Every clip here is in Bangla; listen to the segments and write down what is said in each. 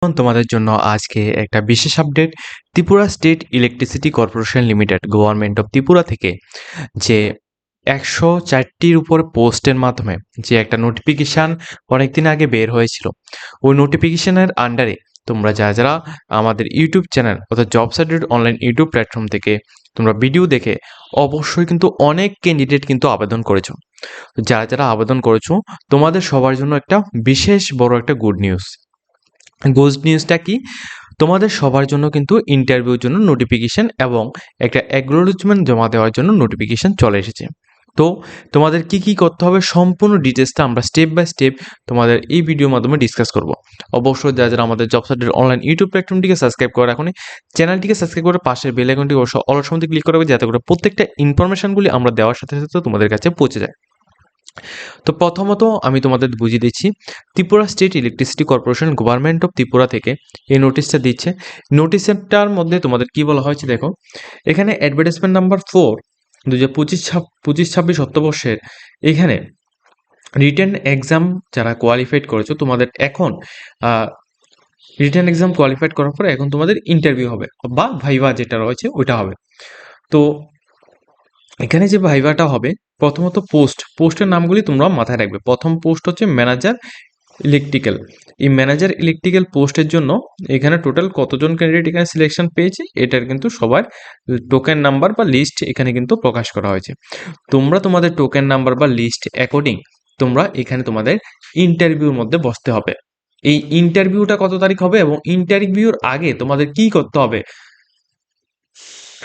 তোমাদের জন্য আজকে একটা বিশেষ update. Tripura state electricity corporation limited government of Tripura থেকে যে 104টির উপর পোস্টের মাধ্যমে যে একটা নোটিফিকেশান অনেকদিন আগে বের হয়েছিল, ওই নোটিফিকেশানের আন্ডারে তোমরা যারা আমাদের ইউটিউব চ্যানেল অর্থাৎ jobs update online YouTube platform থেকে তোমরা ভিডিও দেখে অবশ্যই কিন্তু অনেক ক্যান্ডিডেট কিন্তু আবেদন করেছো। যারা আবেদন করেছো তোমাদের সবার জন্য একটা বিশেষ বড় একটা গুড নিউজটা কি, তোমাদের সবার জন্য কিন্তু ইন্টারভিউর জন্য নোটিফিকেশান এবং একটা অ্যাকনোলেজমেন্ট জমা দেওয়ার জন্য নোটিফিকেশান চলে এসেছে। তো তোমাদের কি করতে হবে সম্পূর্ণ ডিটেলসটা আমরা স্টেপ বাই স্টেপ তোমাদের এই ভিডিওর মাধ্যমে ডিসকাস করব। অবশ্যই যারা আমাদের জব সাইটের অনলাইন ইউটিউব প্ল্যাটফর্মটিকে সাবস্ক্রাইব করে এখনই চ্যানেলটিকে সাবস্ক্রাইব করে পাশের বেল আইকনটি অবশ্যই অল সময় ক্লিক করবে, যাতে করে প্রত্যেকটা ইনফরমেশনগুলি আমরা দেওয়ার সাথে সাথে তোমাদের কাছে পৌঁছে যায়। তো প্রথমত আমি তোমাদের বুঝিয়ে দিচ্ছি, Tripura state electricity corporation government of Tripura থেকে এই নোটিশটা দিচ্ছে। নোটিশটার মধ্যে তোমাদের কি বলা হয়েছে দেখো, এখানে অ্যাডভার্টাইজমেন্ট নাম্বার 4 2025-26 অর্থবর্ষের এখানে রিটেন এক্সাম যারা কোয়ালিফাইড করেছো তোমাদের এখন রিটেন এক্সাম কোয়ালিফাইড করার পরে এখন তোমাদের ইন্টারভিউ হবে বা ভাইভা যেটা রয়েছে ওইটা হবে। তো এখানে যে ভাইভাটা হবে, প্রথমত পোস্টের নামগুলি তোমরা মাথায় রাখবে। প্রথম পোস্ট হচ্ছে ম্যানেজার ইলেকট্রিক্যাল। এই ম্যানেজার ইলেকট্রিক্যাল পোস্টের জন্য এখানে টোটাল কতজন ক্যান্ডিডেট এখানে সিলেকশন পেয়েছে এটার কিন্তু সবার টোকেন নাম্বার বা লিস্ট এখানে কিন্তু প্রকাশ করা হয়েছে। তোমরা তোমাদের টোকেন নাম্বার বা লিস্ট অ্যাকর্ডিং তোমরা এখানে তোমাদের ইন্টারভিউর মধ্যে বসতে হবে। এই ইন্টারভিউটা কত তারিখ হবে এবং ইন্টারভিউর আগে তোমাদের কি করতে হবে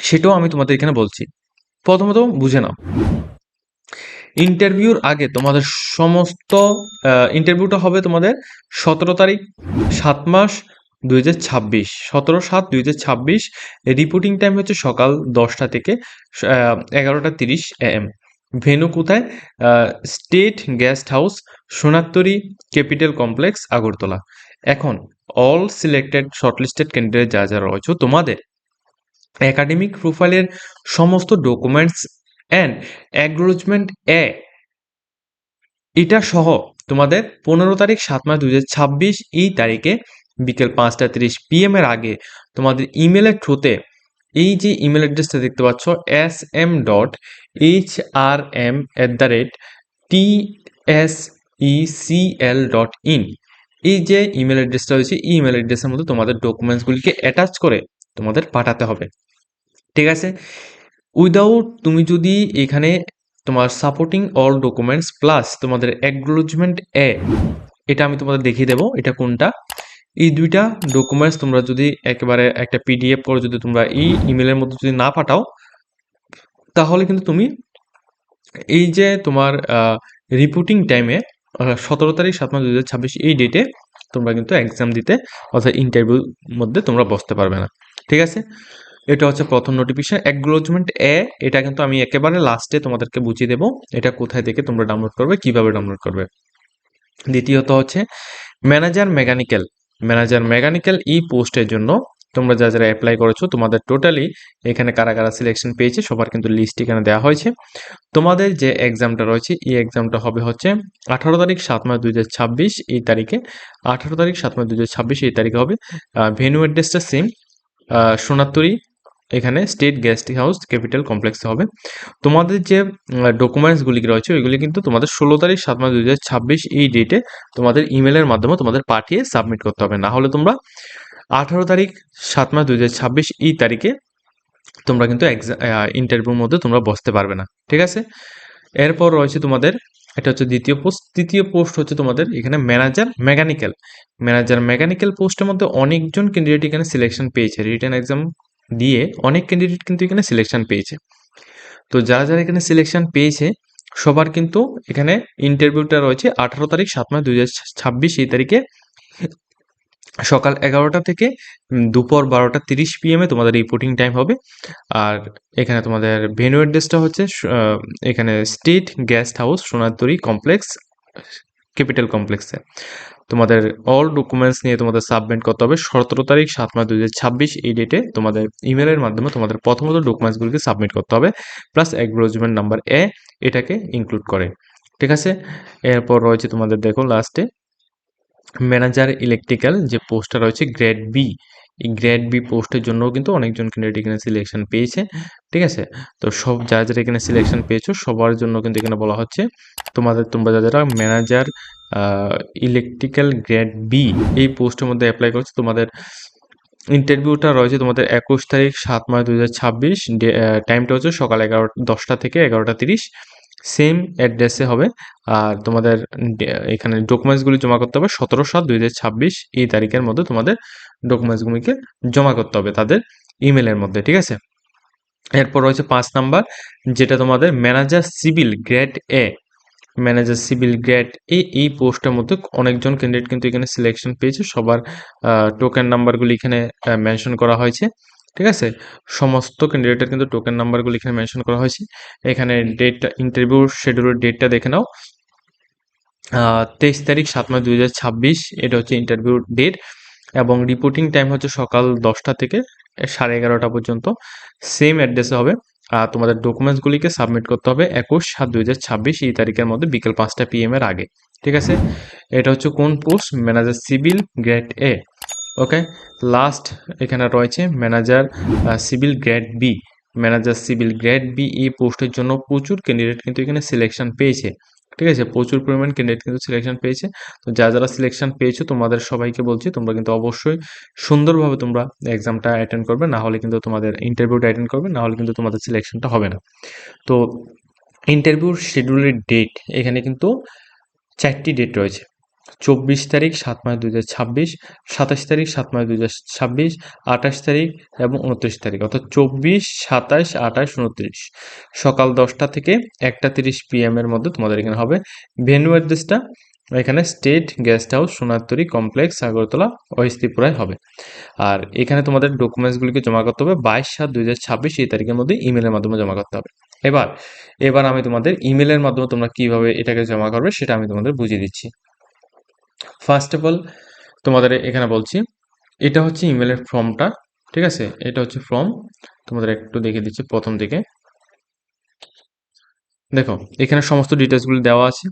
সেটাও আমি তোমাদের এখানে বলছি। প্রথমত বুঝে নাও, ইন্টারভিউর আগে তোমাদের সমস্ত ইন্টারভিউটা হবে তোমাদের 17 তারিখ 7 মাস 2026, 17/7/2026। রিপোর্টিং টাইম হচ্ছে সকাল 10টা থেকে 11:30 AM। ভেন্যু কোথায়? State guest house, Sonartori capital complex, Agartala. এখন অল সিলেক্টেড শর্টলিস্টেড ক্যান্ডিডেট যারা রয়েছে তোমাদের একাডেমিক প্রোফাইলের সমস্ত ডকুমেন্টস অ্যান্ড অ্যাকনোলেজমেন্ট এটা সহ তোমাদের 15 তারিখ 7 মাস 2026 এই তারিখে বিকেল 5:30 PM এর আগে তোমাদের ইমেলের থ্রুতে এই যে ইমেল অ্যাড্রেসটা দেখতে পাচ্ছ sm.hrm@tsecl.in, এই যে ইমেল অ্যাড্রেসটা রয়েছে এই ইমেল অ্যাড্রেসের মধ্যে তোমাদের ডকুমেন্টসগুলিকে অ্যাটাচ করে তোমাদের পাঠাতে হবে। ঠিক আছে, উইদাউট তুমি যদি এখানে তোমার সাপোর্টিং অল ডকুমেন্টস প্লাস তোমাদের অ্যাকনোলেজমেন্ট এটা আমি তোমাদের দেখিয়ে দেবো এটা কোনটা। এই দুইটা ডকুমেন্টস তোমরা যদি একেবারে একটা PDF করে যদি তোমরা এই ইমেলের মধ্যে যদি না পাঠাও, তাহলে কিন্তু তুমি এই যে তোমার রিপোর্টিং টাইমে 17 তারিখ 7 মাস 2026 এই ডেটে তোমরা কিন্তু এক্সাম দিতে অর্থাৎ ইন্টারভিউর মধ্যে তোমরা বসতে পারবে না। ঠিক আছে, এটা হচ্ছে প্রথম নোটিফিকেশন। অ্যাকনোলেজমেন্ট এটা কিন্তু আমি একেবারে লাস্টে তোমাদেরকে বুঝিয়ে দেবো এটা কোথায় থেকে তোমরা ডাউনলোড করবে, কিভাবে ডাউনলোড করবে। দ্বিতীয়ত হচ্ছে ম্যানেজার মেকানিক্যাল এই পোস্টের জন্য তোমরা যারা অ্যাপ্লাই করেছো তোমাদের টোটালি এখানে কারা কারা সিলেকশন পেয়েছে সবার কিন্তু লিস্ট এখানে দেওয়া হয়েছে। তোমাদের যে এক্সামটা রয়েছে এই এক্সামটা হবে হচ্ছে 18 তারিখ 7 মাস 2026 এই তারিখে। 18 তারিখ 7 মাস 2026 এই তারিখে হবে। ভেন্যু অ্যাড্রেসটা সেম, সোনারতরী এখানে স্টেট গেস্ট হাউস ক্যাপিটাল কমপ্লেক্সে হবে। তোমাদের যে ডকুমেন্টসগুলি রয়েছে ওইগুলি কিন্তু তোমাদের 16 তারিখ 7 মাস 2026 এই ডেটে তোমাদের ইমেলের মাধ্যমে তোমাদের পাঠিয়ে সাবমিট করতে হবে। না হলে তোমরা 18 তারিখ 7 মাস 2026 এই তারিখে তোমরা কিন্তু ইন্টারভিউর মধ্যে তোমরা বসতে পারবে না। ঠিক আছে, এরপর রয়েছে তোমাদের এটা হচ্ছে দ্বিতীয় পোস্ট। তৃতীয় পোস্ট হচ্ছে তোমাদের এখানে ম্যানেজার মেকানিক্যাল পোস্টের মধ্যে অনেকজন ক্যান্ডিডেট এখানে সিলেকশন পেয়েছে। রিটেন এক্সাম দিয়ে অনেক ক্যান্ডিডেট কিন্তু এখানে সিলেকশন পেয়েছে। তো যারা এখানে সিলেকশন পেয়েছে সবার কিন্তু এখানে ইন্টারভিউটা রয়েছে 18 তারিখ 7 মাস 2026 এই তারিখে সকাল 11টা থেকে দুপুর 12:30 PM তোমাদের রিপোর্টিং টাইম হবে। আর এখানে তোমাদের ভেন্যু অ্যাড্রেসটা হচ্ছে এখানে state guest house Sonartori complex capital কমপ্লেক্সে। তোমাদের অল ডকুমেন্টস নিয়ে তোমাদের সাবমিট করতে হবে 17 তারিখ 7 মাস 2026 এই ডেটে তোমাদের ইমেলের মাধ্যমে তোমাদের প্রথমত ডকুমেন্টসগুলিকে সাবমিট করতে হবে প্লাস অ্যাকনোলেজমেন্ট নাম্বার এটাকে ইনক্লুড করে। ঠিক আছে, এরপর রয়েছে তোমাদের দেখো লাস্টে ম্যানেজার ইলেকট্রিক্যাল যে পোস্টটা রয়েছে গ্রেড বি, এই গ্রেড বি পোস্টের জন্যও কিন্তু অনেকজন ক্যান্ডিডেট এখানে সিলেকশন পেয়েছে। ঠিক আছে, তো সব যারা যারা এখানে সিলেকশন পেয়েছো সবার জন্য কিন্তু এখানে বলা হচ্ছে তোমরা যারা ম্যানেজার ইলেকট্রিক্যাল গ্রেড বি এই পোস্টের মধ্যে অ্যাপ্লাই করছো, তোমাদের ইন্টারভিউটা রয়েছে তোমাদের 21 তারিখ 7 মার্চ 2026। টাইমটা হচ্ছে সকাল 10টা থেকে 11টা 30। সেম অ্যাড্রেসে হবে। আর তোমাদের এখানে ডকুমেন্টসগুলি জমা করতে হবে 17/7/2026 এই তারিখের মধ্যে তোমাদের ডকুমেন্টসগুলিকে জমা করতে হবে তাদের ইমেলের মধ্যে। ঠিক আছে, এরপর রয়েছে 5 নাম্বার, যেটা তোমাদের ম্যানেজার সিভিল গ্রেড এ। ম্যানেজার সিভিল গ্রেড এই পোস্টের মধ্যে অনেকজন ক্যান্ডিডেট কিন্তু এখানে সিলেকশন পেয়েছে। সবার টোকেন নাম্বারগুলি এখানে মেনশন করা হয়েছে। ঠিক আছে, সমস্ত ক্যান্ডিডেটের কিন্তু টোকেন নাম্বারগুলি এখানে মেনশন করা হয়েছে। এখানে ডেটটা, ইন্টারভিউ শিডিউলের ডেটটা দেখে নাও, 23 তারিখ 7 মার্চ 2026 এটা হচ্ছে ইন্টারভিউ ডেট, এবং রিপোর্টিং টাইম হচ্ছে সকাল 10টা থেকে 11:30 পর্যন্ত। সেম অ্যাড্রেসে হবে। আর তোমাদের ডকুমেন্টসগুলিকে সাবমিট করতে হবে 21/7/2026 এই তারিখের মধ্যে বিকেল 5টা PM এর আগে। ঠিক আছে, এটা হচ্ছে কোন post? Manager civil grade A. Okay, last এখানে রয়েছে manager civil grade B. Manager civil grade B এই পোস্টের জন্য প্রচুর ক্যান্ডিডেট কিন্তু এখানে সিলেকশন পেয়েছে। ঠিক আছে, প্রচুর পরিমাণ ক্যান্ডিডেট কিন্তু সিলেকশন পেয়েছে। তো যারা সিলেকশন পেয়েছো তোমাদের সবাইকে বলছি তোমরা কিন্তু অবশ্যই সুন্দরভাবে তোমরা এক্সামটা অ্যাটেন্ড করবে, না হলে কিন্তু তোমাদের ইন্টারভিউটা অ্যাটেন্ড করবে, না হলে কিন্তু তোমাদের সিলেকশনটা হবে না। তো ইন্টারভিউর শিডিউলের ডেট এখানে কিন্তু 4টি ডেট রয়েছে। 24 তারিখ 7 মার্চ 2026, 27 তারিখ 7 মার্চ 2026, 28 তারিখ এবং 29 তারিখ, অর্থাৎ 24, 27, 28, 29 সকাল 10টা থেকে 1টা 30 PM এর মধ্যে তোমাদের এখানে হবে। ভেন্যু অ্যাড্রেসটা এখানে state guest house Sonartori complex Agartala West ত্রিপুরায় হবে। আর এখানে তোমাদের ডকুমেন্টসগুলিকে জমা করতে হবে 22/7/2026 এই তারিখের মধ্যে ইমেলের মাধ্যমে জমা করতে হবে। এবার এবার আমি তোমাদের ইমেলের মাধ্যমে তোমরা কিভাবে এটাকে জমা করবে সেটা আমি তোমাদের বুঝিয়ে দিচ্ছি। ফার্স্ট অফ অল তোমাদের এখানে বলছি, এটা হচ্ছে ইমেলের ফর্মটা। ঠিক আছে, এটা হচ্ছে ফর্ম, তোমাদের একটু দেখিয়ে দিচ্ছি প্রথম দিকে। দেখো এখানে সমস্ত ডিটেলসগুলো দেওয়া আছে।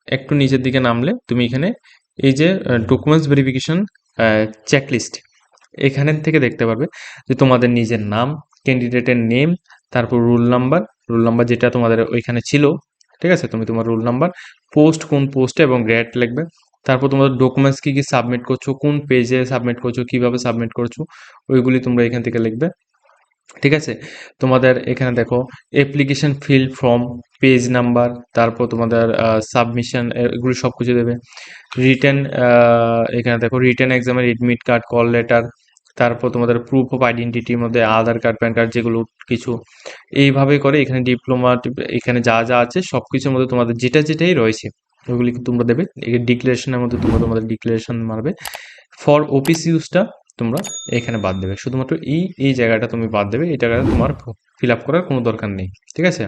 একটু নিচের দিকে নামলে তুমি এখানে এই যে ডকুমেন্টস ভেরিফিকেশন চেকলিস্ট, এখানের থেকে দেখতে পারবে যে তোমাদের নিজের নাম, ক্যান্ডিডেটের নেম, তারপর রোল নাম্বার যেটা তোমাদের ওইখানে ছিল। ঠিক আছে, তুমি তোমার রোল নাম্বার, পোস্ট কোন পোস্টে এবং গ্রেড লিখবে। তারপর তোমাদের ডকুমেন্টস কি কি সাবমিট করছো, কোন পেজে সাবমিট করছো, কিভাবে সাবমিট করছো, ওইগুলি তোমরা এখান থেকে লিখবে। ঠিক আছে, তোমাদের এখানে দেখো application field form, page number, তারপর তোমাদের সাবমিশন, এগুলো সব কিছু দেবে। রিটেন, এখানে দেখো রিটেন এক্সামের এডমিট কার্ড, কল লেটার, তারপর তোমাদের প্রুফ অফ আইডেন্টিটির মধ্যে আধার কার্ড, প্যান কার্ড, যেগুলো কিছু এইভাবে করে এখানে ডিপ্লোমা, এখানে যা যা আছে সব কিছুর মধ্যে তোমাদের যেটাই রয়েছে ওইগুলি তোমরা দেবে। ডিক্লারেশনের মধ্যে তোমরা তোমাদের ডিক্লারেশন মারবে। ফর অফিস ইউজটা তোমরা এখানে বাদ দেবে, শুধুমাত্র এই জায়গাটা তুমি বাদ দেবে, এই জায়গাটা তোমার ফিল আপ করার কোনো দরকার নেই। ঠিক আছে,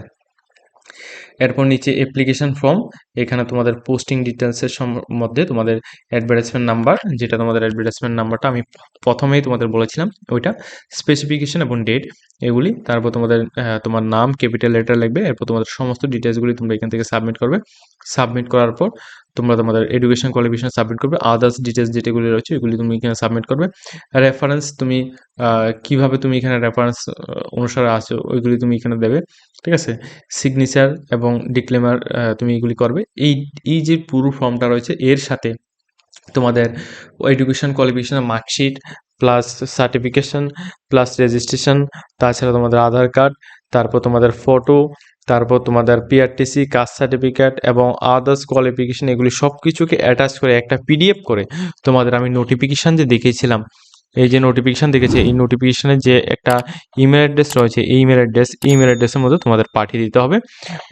এরপর নিচে অ্যাপ্লিকেশন ফর্ম, এখানে তোমাদের পোস্টিং ডিটেলসের মধ্যে তোমাদের অ্যাডভার্টাইজমেন্ট নাম্বার, যেটা তোমাদের অ্যাডভার্টাইজমেন্ট নাম্বারটা আমি প্রথমেই তোমাদের বলেছিলাম ওইটা, স্পেসিফিকেশন এবং ডেট এগুলি। তারপর তোমাদের তোমার নাম ক্যাপিটাল লেটার লিখবে। এরপর তোমাদের সমস্ত ডিটেলসগুলি তোমরা এখান থেকে সাবমিট করবে। সাবমিট করার পর তোমরা তোমাদের এডুকেশন কোয়ালিফিকেশন সাবমিট করবে। আদার্স ডিটেলস যেগুলি রয়েছে এগুলি তুমি এখানে সাবমিট করবে। রেফারেন্স তুমি কিভাবে তুমি এখানে রেফারেন্স অনুসারে আছো ওইগুলি তুমি এখানে দেবে। ঠিক আছে, সিগনেচার এবং ডিক্লেমার তুমি এগুলি করবে। এই যে পুরো ফর্মটা রয়েছে এর সাথে তোমাদের education qualification marksheet plus certification plus registration, তাছাড়া তোমাদের আধার কার্ড, তারপর তোমাদের ফটো, তারপর তোমাদের পিআরটিসি কাস্ট সার্টিফিকেট এবং আদার্স কোয়ালিফিকেশন, এগুলি সব কিছুকে অ্যাটাচ করে একটা পিডিএফ করে তোমাদের আমি নোটিফিকেশান যে দেখিয়েছিলাম, এই যে নোটিফিকেশান দেখেছি এই নোটিফিকেশানের যে একটা ইমেল অ্যাড্রেস রয়েছে এই ইমেল অ্যাড্রেসের মধ্যে তোমাদের পাঠিয়ে দিতে হবে।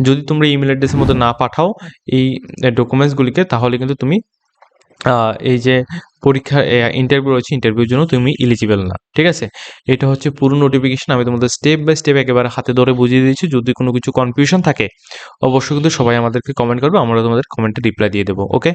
যদি তোমরা ইমেল অ্যাড্রেসের মধ্যে না পাঠাও এই ডকুমেন্টসগুলিকে, তাহলে কিন্তু তুমি এই যে পরীক্ষা ইন্টারভিউ রয়েছে ইন্টারভিউর জন্য তুমি এলিজিবল না। ঠিক আছে, এটা হচ্ছে পুরো নোটিফিকেশন, আমি তোমাদের স্টেপ বাই স্টেপ একেবারে হাতে ধরে বুঝিয়ে দিয়েছি। যদি কোনো কিছু কনফিউশন থাকে অবশ্যই কিন্তু সবাই আমাদেরকে কমেন্ট করবে, আমরা তোমাদের কমেন্টে রিপ্লাই দিয়ে দেবো। ওকে।